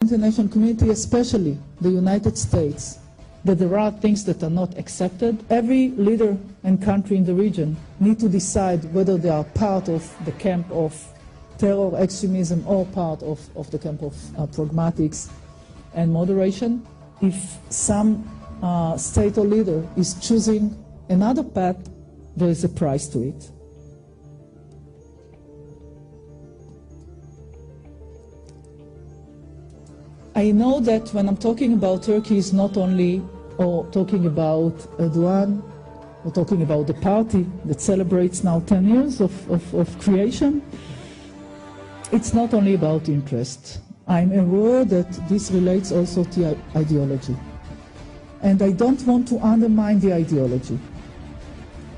International community, especially the United States, that there are things that are not accepted. Every leader and country in the region need to decide whether they are part of the camp of terror, extremism, or part of the camp of pragmatics and moderation. If some state or leader is choosing another path, there is a price to it. I know that when I'm talking about Turkey, it's not only talking about Erdogan, or talking about the party that celebrates now 10 years of creation. It's not only about interest. I'm aware that this relates also to ideology. And I don't want to undermine the ideology.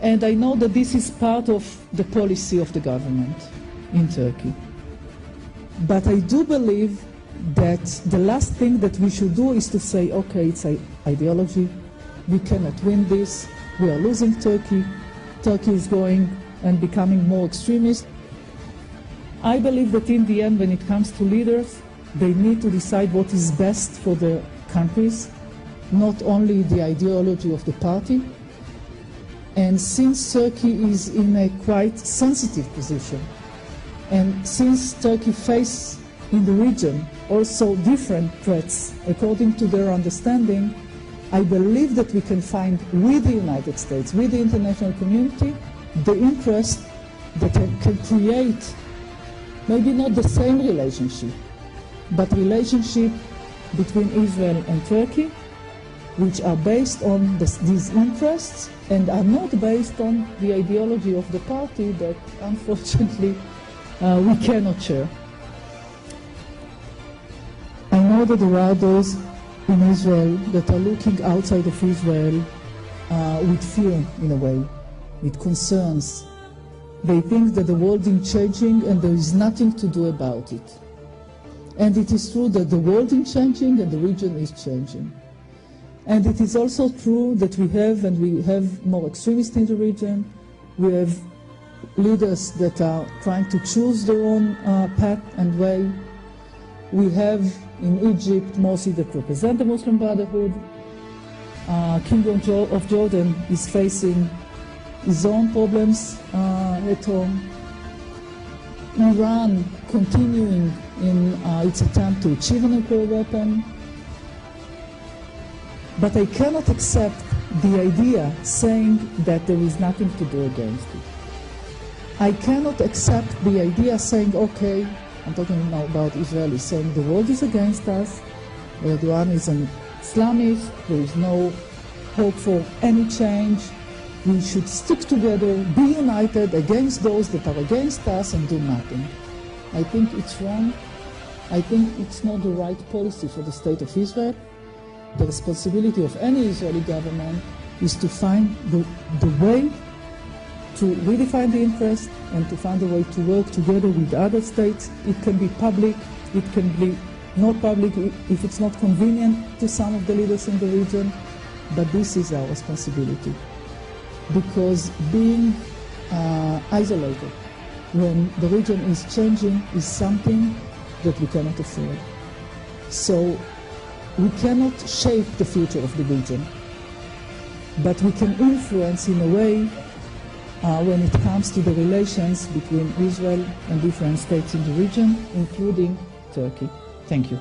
And I know that this is part of the policy of the government in Turkey. But I do believe that the last thing that we should do is to say, okay, it's ideology, we cannot win this, we are losing Turkey, Turkey is going and becoming more extremist. I believe that in the end, when it comes to leaders, they need to decide what is best for their countries, not only the ideology of the party. And since Turkey is in a quite sensitive position, and since Turkey faces in the region also different threats according to their understanding, I believe that we can find with the United States, with the international community, the interest that can create maybe not the same relationship, but relationship between Israel and Turkey, which are based on these interests and are not based on the ideology of the party that unfortunately we cannot share. I know that there are those in Israel that are looking outside of Israel with fear in a way, with concerns. They think that the world is changing and there is nothing to do about it. And it is true that the world is changing and the region is changing. And it is also true that we have more extremists in the region. We have leaders that are trying to choose their own path and way. We have in Egypt Morsi that represent the Muslim Brotherhood. Kingdom of Jordan is facing his own problems at home. Iran continuing in its attempt to achieve a nuclear weapon. But I cannot accept the idea saying that there is nothing to do against it. I cannot accept the idea saying, okay, I'm talking now about Israelis, saying the world is against us, Erdogan is an Islamist, there is no hope for any change, we should stick together, be united against those that are against us and do nothing. I think it's wrong. I think it's not the right policy for the state of Israel. The responsibility of any Israeli government is to find the way to redefine the interest and to find a way to work together with other states. It can be public, it can be not public if it's not convenient to some of the leaders in the region, but this is our responsibility. Because being isolated when the region is changing is something that we cannot afford. So we cannot shape the future of the region, but we can influence in a way when it comes to the relations between Israel and different states in the region, including Turkey. Thank you.